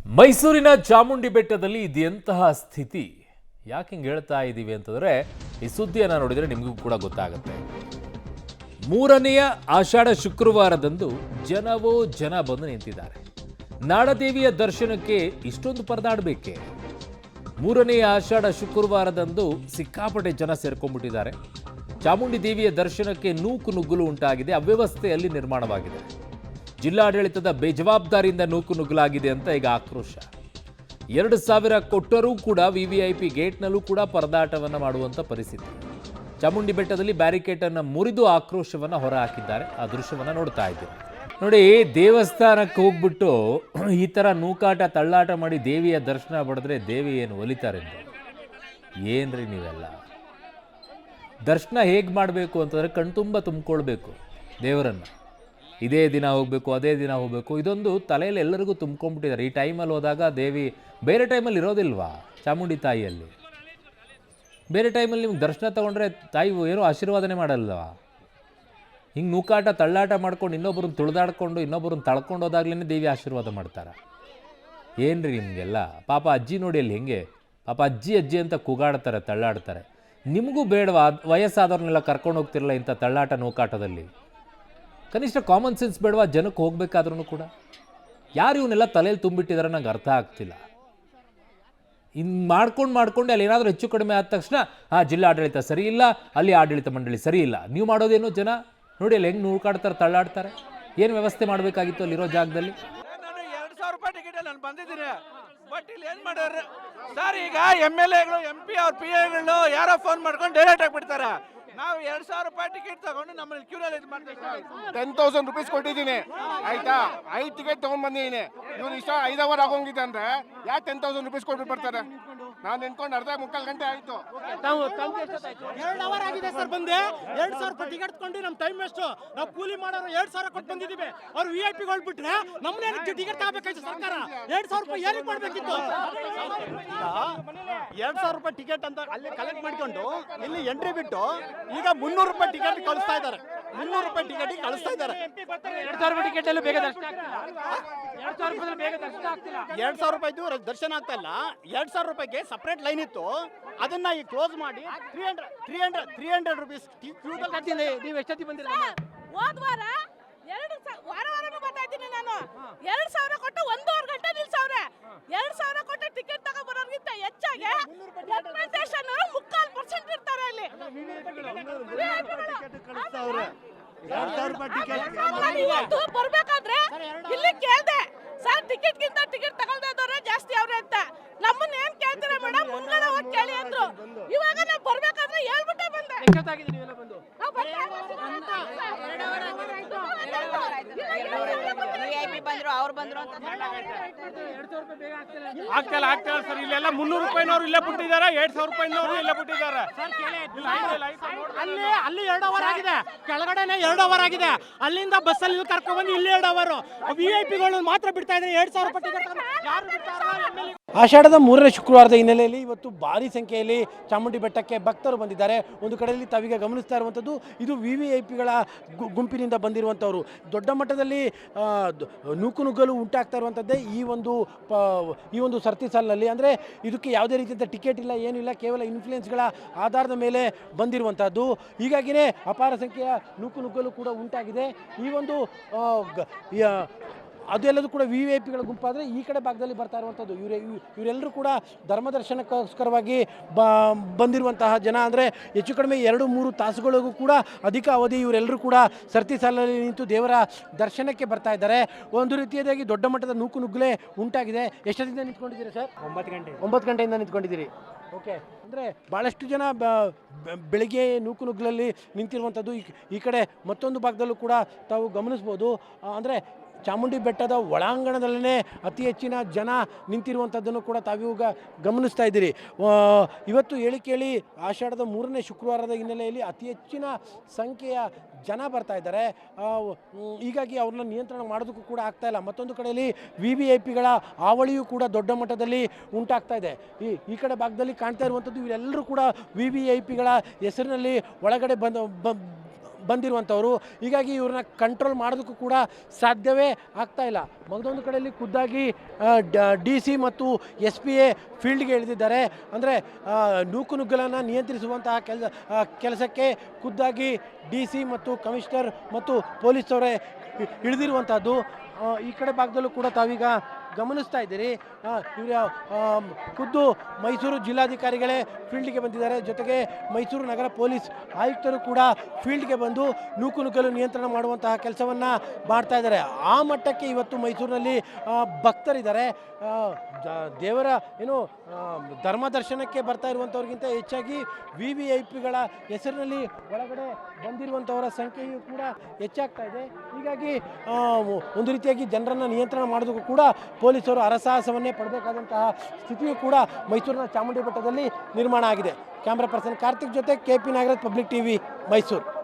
ಮೈಸೂರಿನ ಚಾಮುಂಡಿ ಬೆಟ್ಟದಲ್ಲಿ ಇದೆಂತಹ ಸ್ಥಿತಿ ಯಾಕೆ ಹಿಂಗೆ ಹೇಳ್ತಾ ಇದ್ದೀವಿ ಅಂತಂದರೆ ಈ ಸುದ್ದಿಯನ್ನು ನೋಡಿದರೆ ನಿಮಗೂ ಕೂಡ ಗೊತ್ತಾಗುತ್ತೆ. ಮೂರನೆಯ ಆಷಾಢ ಶುಕ್ರವಾರದಂದು ಜನವೋ ಜನ ಬಂದು ನಿಂತಿದ್ದಾರೆ. ನಾಡದೇವಿಯ ದರ್ಶನಕ್ಕೆ ಇಷ್ಟೊಂದು ಪರದಾಡಬೇಕೆ? ಮೂರನೆಯ ಆಷಾಢ ಶುಕ್ರವಾರದಂದು ಸಿಕ್ಕಾಪಟ್ಟೆ ಜನ ಸೇರ್ಕೊಂಡ್ಬಿಟ್ಟಿದ್ದಾರೆ. ಚಾಮುಂಡಿ ದೇವಿಯ ದರ್ಶನಕ್ಕೆ ನೂಕು ನುಗ್ಗಲು ಉಂಟಾಗಿದೆ. ಅವ್ಯವಸ್ಥೆಯಲ್ಲಿ ನಿರ್ಮಾಣವಾಗಿದೆ. ಜಿಲ್ಲಾಡಳಿತದ ಬೇಜವಾಬ್ದಾರಿಯಿಂದ ನೂಕು ನುಗ್ಗಲಾಗಿದೆ ಅಂತ ಈಗ ಆಕ್ರೋಶ. 2,000 ಕೊಟ್ಟರೂ ಕೂಡ ವಿವಿಐಪಿ ಗೇಟ್ನಲ್ಲೂ ಕೂಡ ಪರದಾಟವನ್ನು ಮಾಡುವಂಥ ಪರಿಸ್ಥಿತಿ. ಚಾಮುಂಡಿ ಬೆಟ್ಟದಲ್ಲಿ ಬ್ಯಾರಿಕೇಡ್ ಅನ್ನು ಮುರಿದು ಆಕ್ರೋಶವನ್ನು ಹೊರಹಾಕಿದ್ದಾರೆ. ಆ ದೃಶ್ಯವನ್ನು ನೋಡ್ತಾ ಇದ್ದೀವಿ. ನೋಡಿ, ದೇವಸ್ಥಾನಕ್ಕೆ ಹೋಗ್ಬಿಟ್ಟು ಈ ಥರ ನೂಕಾಟ ತಳ್ಳಾಟ ಮಾಡಿ ದೇವಿಯ ದರ್ಶನ ಪಡೆದ್ರೆ ದೇವಿ ಏನು ಒಲಿತಾರೆ? ಏನ್ರಿ ನೀವೆಲ್ಲ? ದರ್ಶನ ಹೇಗೆ ಮಾಡಬೇಕು ಅಂತಂದರೆ ಕಣ್ತುಂಬ ತುಂಬಿಕೊಳ್ಬೇಕು ದೇವರನ್ನು. ಇದೇ ದಿನ ಹೋಗಬೇಕು, ಅದೇ ದಿನ ಹೋಗಬೇಕು, ಇದೊಂದು ತಲೆಯಲ್ಲಿ ಎಲ್ಲರಿಗೂ ತುಂಬ್ಕೊಂಡ್ಬಿಟ್ಟಿದ್ದಾರೆ. ಈ ಟೈಮಲ್ಲಿ ಹೋದಾಗ ದೇವಿ ಬೇರೆ ಟೈಮಲ್ಲಿ ಇರೋದಿಲ್ವಾ? ಚಾಮುಂಡಿ ತಾಯಿಯಲ್ಲಿ ಬೇರೆ ಟೈಮಲ್ಲಿ ನಿಮ್ಗೆ ದರ್ಶನ ತೊಗೊಂಡ್ರೆ ತಾಯಿ ಏನೋ ಆಶೀರ್ವಾದನೆ ಮಾಡಲ್ವಾ? ಹಿಂಗೆ ನೂಕಾಟ ತಳ್ಳಾಟ ಮಾಡ್ಕೊಂಡು ಇನ್ನೊಬ್ಬರನ್ನ ತುಳಿದಾಡ್ಕೊಂಡು ಇನ್ನೊಬ್ಬರನ್ನ ತಳ್ಕೊಂಡು ಹೋದಾಗ್ಲೇ ದೇವಿ ಆಶೀರ್ವಾದ ಮಾಡ್ತಾರೆ. ಏನ್ರಿ ನಿಮಗೆಲ್ಲ? ಪಾಪ ಅಜ್ಜಿ ನೋಡಿ ಅಲ್ಲಿ ಹೆಂಗೆ ಪಾಪ ಅಜ್ಜಿ ಅಜ್ಜಿ ಅಂತ ಕೂಗಾಡ್ತಾರೆ, ತಳ್ಳಾಡ್ತಾರೆ. ನಿಮಗೂ ಬೇಡವಾ? ವಯಸ್ಸಾದವ್ರನ್ನೆಲ್ಲ ಕರ್ಕೊಂಡು ಹೋಗ್ತಿರಲ್ಲ ಇಂಥ ತಳ್ಳಾಟ ನೂಕಾಟದಲ್ಲಿ? ಕನಿಷ್ಠ ಕಾಮನ್ ಸೆನ್ಸ್ ಬೇಡವಾ ಜನಕ್ಕೆ ಹೋಗ್ಬೇಕಾದ್ರೂ ಕೂಡ? ಯಾರು ಇವನ್ನೆಲ್ಲ ತಲೆಯಲ್ಲಿ ತುಂಬಿಟ್ಟಿದ್ದಾರೆ ನಂಗೆ ಅರ್ಥ ಆಗ್ತಿಲ್ಲ. ಇನ್ನು ಮಾಡ್ಕೊಂಡು ಅಲ್ಲಿ ಏನಾದರೂ ಹೆಚ್ಚು ಕಡಿಮೆ ಆದ ತಕ್ಷಣ ಜಿಲ್ಲಾಡಳಿತ ಸರಿ ಇಲ್ಲ, ಅಲ್ಲಿ ಆಡಳಿತ ಮಂಡಳಿ ಸರಿ ಇಲ್ಲ. ನೀವು ಮಾಡೋದೇನು? ಜನ ನೋಡಿ ಅಲ್ಲಿ ಹೆಂಗೆ ನೂಕಾಡ್ತಾರೆ, ತಳ್ಳಾಡ್ತಾರೆ. ಏನು ವ್ಯವಸ್ಥೆ ಮಾಡಬೇಕಾಗಿತ್ತು ಅಲ್ಲಿರೋ ಜಾಗದಲ್ಲಿ? ನಾನು 2,000 ರೂಪಾಯಿ ಟಿಕೆಟ್ ನಾನು ಬಂದಿದ್ದೀನಿ. ಬಟ್ ಇಲ್ಲಿ ಏನು ಮಾಡೋರು ಸರ್, ಈಗ MLAಗಳು MP ಅವ್ರ PAಗಳು ಯಾರೋ ಫೋನ್ ಮಾಡ್ಕೊಂಡು ಡೈರೆಕ್ಟ್ ಆಗಿಬಿಡ್ತಾರೆ. ನಾವು 2,000 ರೂಪಾಯಿ ಟಿಕೆಟ್ ತಗೊಂಡು ನಮ್ಮಲ್ಲಿ ಕ್ಯೂನಲ್ಲಿ ಇದು ಮಾಡ್ತೀವಿ. 10,000 rupees ಕೊಟ್ಟಿದ್ದೀನಿ, ಆಯ್ತಾ? 5 ಟಿಕೆಟ್ ತಗೊಂಡ್ ಬಂದಿದ್ದೀನಿ. ಇವ್ರು ಇಷ್ಟ 5 hour ಆಗೋಂಗಿದೆ ಅಂದ್ರೆ ಯಾಕೆ 10,000 rupees ಕೊಟ್ಬಿಟ್ಟು ಬರ್ತಾರೆ? ನಾನು ನಿಂತ್ಕೊಂಡು ಅರ್ಧ ಮುಕ್ಕಾಲು ಗಂಟೆ ಆಯ್ತು. 2 ಅವರ್ ಆಗಿದೆ ಸರ್. ಬಂದೆ 2,000 ರೂಪಾಯಿ ಟಿಕೆಟ್ ತಗೊಂಡು ನಮ್ಮ ಟೈಮ್ ವೇಸ್ಟ್. ನಾವು ಕೂಲಿ ಮಾಡೋರು 2,000 ಕೊಟ್ಟು ಬಂದಿದ್ದೀವಿ. ಅವ್ರು VIP ಬಿಟ್ರೆ ನಮ್ಮನೆ ಟಿಕೆಟ್ ತಗೋಬೇಕಾಯ್ತು ಸರ್ಕಾರ. 2,000 ರೂಪಾಯಿ ಏನಕ್ಕೆ ಮಾಡಬೇಕಿತ್ತು? 2,000 ರೂಪಾಯಿ ಟಿಕೆಟ್ ಅಂತ ಅಲ್ಲಿ ಕಲೆಕ್ಟ್ ಮಾಡ್ಕೊಂಡು ಇಲ್ಲಿ ಎಂಟ್ರಿ ಬಿಟ್ಟು ಈಗ 300 ರೂಪಾಯಿ ಟಿಕೆಟ್ ಕಳಿಸ್ತಾ ಇದ್ದಾರೆ. 300 ರೂಪಾಯಿ ಟಿಕೆಟ್ ಕಳಿಸ್ತಾ ಇದ್ದಾರೆ. 2,000 ರೂಪಾಯಿ ಟಿಕೆಟ್ ಎಲ್ಲ ಬೇಗ ದರ್ಶನ ಆಗ್ತಿಲ್ಲ. 2,000 ರೂಪಾಯಿ ಬೇಗ ದರ್ಶನ ಆಗ್ತಿಲ್ಲ. 2,000 ರೂಪಾಯಿದು ದರ್ಶನ ಆಗ್ತಾ ಇಲ್ಲ. 2,000 ರೂಪಾಯಿಗೆ ಸಪ್ರೇಟ್ ಲೈನ್ ಇತ್ತು, ಅದನ್ನ ಈಗ ಕ್ಲೋಸ್ ಮಾಡಿ 300 ರೂಪೀಸ್ ನೀವು ಎಷ್ಟೊತ್ತಿ ಬಂದಿಲ್ಲ? ಹೋದ್ವಾರ ವಾರನೂ ಬರ್ತಾ ಇದ್ದೀನಿ ನಾನು. 2,000 ಕೊಟ್ಟು 1.5 ಗಂಟೆ ನಿಲ್ಸವ್ರೆ. 2,000 ಕೊಟ್ಟು ಟಿಕೆಟ್ ತಗೊಂಡ್ಬರೋರ್ಗಿಂತ ಹೆಚ್ಚಾಗಿ ರೆಕಮೆಂಡೇಶನ್ 3/4% ಇರ್ತಾರೆ ಅಲ್ಲಿ. 2,000 ರೂಪಾಯಿ ಟಿಕೆಟ್ ಇವತ್ತು ಬರ್ಬೇಕಾದ್ರೆ ಇಲ್ಲಿ ಕೇಳ್ದೆ, ಸರ್ ಟಿಕೆಟ್ಗಿಂತ ಟಿಕೆಟ್ ತಗೊಳ್ದೆ ಇದ್ದವ್ರೆ ಜಾಸ್ತಿ ಅವ್ರೆ ಅಂತ. ನಮ್ಮನ್ನ ಏನ್ ಕೇಳ್ತೀರಾ ಮೇಡಮ್? ಮುಂದ್ಗಡೆ ಹೋಗಿ ಕೇಳಿ ಅಂದ್ರು. ಇವಾಗ ನಾವು ಬರ್ಬೇಕಾದ್ರೆ ಹೇಳ್ಬಿಟ್ಟೆ ಬಂದೆ. ಎಷ್ಟೊತ್ತಾಗಿದೆ ನೀವೆಲ್ಲ ಬಂದು? VIP ಬಂದ್ರು, ಅವ್ರು ಬಂದ್ರು ಅಂತ 2,000 ರೂಪಾಯಿ ಬೇಗ ಆಗ್ತಿಲ್ಲ. ಆಗ್ತಿಲ್ಲ ಸರ್. ಇಲ್ಲೆಲ್ಲ 300 ರೂಪಾಯಿನವ್ರು ಇಲ್ಲೇ ಬಿಟ್ಟಿದ್ದಾರೆ, 2,000 ರೂಪಾಯಿನವರು ಇಲ್ಲೇ ಬಿಟ್ಟಿದ್ದಾರೆ. ಅಲ್ಲಿ 2 ಅವರ್ ಆಗಿದೆ, ಕೆಳಗಡೆನೆ 2 ಅವರ್ ಆಗಿದೆ. ಅಲ್ಲಿಂದ ಬಸ್ಸಲ್ಲಿ ಕರ್ಕೊಂಡ್ ಬಂದು ಇಲ್ಲಿ 2 ಅವರ್. VIPಗಳು ಮಾತ್ರ ಬಿಡ್ತಾ ಇದ್ದಾರೆ. 2,000 ರೂಪಾಯಿ ಟಿಕೆಟ್ ಯಾರು ಬಿಡ್ತಾರ? ಆಷಾಢದ 3ನೇ ಶುಕ್ರವಾರದ ಹಿನ್ನೆಲೆಯಲ್ಲಿ ಇವತ್ತು ಭಾರಿ ಸಂಖ್ಯೆಯಲ್ಲಿ ಚಾಮುಂಡಿ ಬೆಟ್ಟಕ್ಕೆ ಭಕ್ತರು ಬಂದಿದ್ದಾರೆ. ಒಂದು ಕಡೆಯಲ್ಲಿ ತಾವೀಗ ಗಮನಿಸ್ತಾ ಇರುವಂಥದ್ದು ಇದು VVIPಗಳ ಗುಂಪಿನಿಂದ ಬಂದಿರುವಂಥವ್ರು. ದೊಡ್ಡ ಮಟ್ಟದಲ್ಲಿ ನೂಕುನುಗ್ಗಲು ಉಂಟಾಗ್ತಾ ಇರುವಂಥದ್ದೇ ಈ ಒಂದು ಸರ್ತಿ ಸಾಲಿನಲ್ಲಿ. ಅಂದರೆ ಇದಕ್ಕೆ ಯಾವುದೇ ರೀತಿಯಂಥ ಟಿಕೆಟ್ ಇಲ್ಲ, ಏನಿಲ್ಲ, ಕೇವಲ ಇನ್ಫ್ಲೂಯೆನ್ಸ್ಗಳ ಆಧಾರದ ಮೇಲೆ ಬಂದಿರುವಂಥದ್ದು. ಹೀಗಾಗಿಯೇ ಅಪಾರ ಸಂಖ್ಯೆಯ ನೂಕುನುಗ್ಗಲು ಕೂಡ ಉಂಟಾಗಿದೆ. ಈ ಒಂದು ಅದೆಲ್ಲದೂ ಕೂಡ VVIPಗಳ ಗುಂಪಾದರೆ ಈ ಕಡೆ ಭಾಗದಲ್ಲಿ ಬರ್ತಾ ಇರುವಂಥದ್ದು ಇವರೆಲ್ಲರೂ ಕೂಡ ಧರ್ಮದರ್ಶನಕ್ಕೋಸ್ಕರವಾಗಿ ಬಂದಿರುವಂತಹ ಜನ. ಅಂದರೆ ಹೆಚ್ಚು ಕಡಿಮೆ 2-3 ತಾಸುಗಳಿಗೂ ಕೂಡ ಅಧಿಕ ಅವಧಿ ಇವರೆಲ್ಲರೂ ಕೂಡ ಸರ್ತಿ ಸಾಲಲ್ಲಿ ನಿಂತು ದೇವರ ದರ್ಶನಕ್ಕೆ ಬರ್ತಾ ಇದ್ದಾರೆ. ಒಂದು ರೀತಿಯಾಗಿ ದೊಡ್ಡ ಮಟ್ಟದ ನೂಕುನುಗ್ಗಲೇ ಉಂಟಾಗಿದೆ. ಎಷ್ಟೊತ್ತಿಂದ ನಿಂತ್ಕೊಂಡಿದ್ದೀರಿ ಸರ್? 9 ಗಂಟೆಯಿಂದ ನಿಂತ್ಕೊಂಡಿದ್ದೀರಿ. ಓಕೆ. ಅಂದರೆ ಭಾಳಷ್ಟು ಜನ ಬೆಳಿಗ್ಗೆ ನೂಕುನುಗ್ಗಲಲ್ಲಿ ನಿಂತಿರುವಂಥದ್ದು. ಈ ಕಡೆ ಮತ್ತೊಂದು ಭಾಗದಲ್ಲೂ ಕೂಡ ತಾವು ಗಮನಿಸ್ಬೋದು. ಅಂದರೆ ಚಾಮುಂಡಿ ಬೆಟ್ಟದ ಒಳಾಂಗಣದಲ್ಲೇ ಅತಿ ಹೆಚ್ಚಿನ ಜನ ನಿಂತಿರುವಂಥದ್ದನ್ನು ಕೂಡ ತಾವೀಗ ಗಮನಿಸ್ತಾ ಇದ್ದೀರಿ. ಇವತ್ತು ಕೇಳಿ ಆಷಾಢದ 3ನೇ ಶುಕ್ರವಾರದ ಹಿನ್ನೆಲೆಯಲ್ಲಿ ಅತಿ ಹೆಚ್ಚಿನ ಸಂಖ್ಯೆಯ ಜನ ಬರ್ತಾ ಇದ್ದಾರೆ. ಹೀಗಾಗಿ ಅವ್ರನ್ನ ನಿಯಂತ್ರಣ ಮಾಡೋದಕ್ಕೂ ಕೂಡ ಆಗ್ತಾ ಇಲ್ಲ. ಮತ್ತೊಂದು ಕಡೆಯಲ್ಲಿ VVIPಗಳ ಹಾವಳಿಯೂ ಕೂಡ ದೊಡ್ಡ ಮಟ್ಟದಲ್ಲಿ ಉಂಟಾಗ್ತಾ ಇದೆ. ಈ ಕಡೆ ಭಾಗದಲ್ಲಿ ಕಾಣ್ತಾ ಇರುವಂಥದ್ದು ಇವರೆಲ್ಲರೂ ಕೂಡ VVIPಗಳ ಹೆಸರಿನಲ್ಲಿ ಒಳಗಡೆ ಬಂದಿರುವಂಥವರು. ಹೀಗಾಗಿ ಇವ್ರನ್ನ ಕಂಟ್ರೋಲ್ ಮಾಡೋದಕ್ಕೂ ಕೂಡ ಸಾಧ್ಯವೇ ಆಗ್ತಾ ಇಲ್ಲ. ಮಗದೊಂದು ಕಡೆಯಲ್ಲಿ ಖುದ್ದಾಗಿ DC ಮತ್ತು SPA ಫೀಲ್ಡ್ಗೆ ಇಳಿದಿದ್ದಾರೆ. ಅಂದರೆ ನೂಕುನುಗ್ಗಲನ್ನು ನಿಯಂತ್ರಿಸುವಂತಹ ಕೆಲಸಕ್ಕೆ ಖುದ್ದಾಗಿ DC ಮತ್ತು ಕಮಿಷನರ್ ಮತ್ತು ಪೊಲೀಸ್ ಅವರೇ ಇಳಿದಿರುವಂಥದ್ದು. ಈ ಕಡೆ ಭಾಗದಲ್ಲೂ ಕೂಡ ತಾವೀಗ ಗಮನಿಸ್ತಾ ಇದ್ದೀರಿ. ಇವರ ಖುದ್ದು ಮೈಸೂರು ಜಿಲ್ಲಾಧಿಕಾರಿಗಳೇ ಫೀಲ್ಡ್ಗೆ ಬಂದಿದ್ದಾರೆ. ಜೊತೆಗೆ ಮೈಸೂರು ನಗರ ಪೊಲೀಸ್ ಆಯುಕ್ತರು ಕೂಡ ಫೀಲ್ಡ್ಗೆ ಬಂದು ನೂಕುನುಗ್ಗಲು ನಿಯಂತ್ರಣ ಮಾಡುವಂತಹ ಕೆಲಸವನ್ನು ಮಾಡ್ತಾ ಇದ್ದಾರೆ. ಆ ಮಟ್ಟಕ್ಕೆ ಇವತ್ತು ಮೈಸೂರಿನಲ್ಲಿ ಭಕ್ತರಿದ್ದಾರೆ. ದೇವರ ಏನು ಧರ್ಮ ದರ್ಶನಕ್ಕೆ ಬರ್ತಾ ಇರುವಂಥವ್ರಿಗಿಂತ ಹೆಚ್ಚಾಗಿ VVIPಗಳ ಹೆಸರಿನಲ್ಲಿ ಒಳಗಡೆ ಬಂದಿರುವಂಥವರ ಸಂಖ್ಯೆಯು ಕೂಡ ಹೆಚ್ಚಾಗ್ತಾ ಇದೆ. ಹೀಗಾಗಿ ಒಂದು ರೀತಿಯಾಗಿ ಜನರನ್ನು ನಿಯಂತ್ರಣ ಮಾಡೋದಕ್ಕೂ ಕೂಡ ಪೊಲೀಸರು ಹರಸಾಹಸವನ್ನೇ ಪಡಬೇಕಾದಂತಹ ಸ್ಥಿತಿಯು ಕೂಡ ಮೈಸೂರಿನ ಚಾಮುಂಡಿ ಬೆಟ್ಟದಲ್ಲಿ ನಿರ್ಮಾಣ ಆಗಿದೆ. ಕ್ಯಾಮ್ರಾ ಪರ್ಸನ್ ಕಾರ್ತಿಕ್ ಜೊತೆ KP Nagaraj, public TV, Mysuru.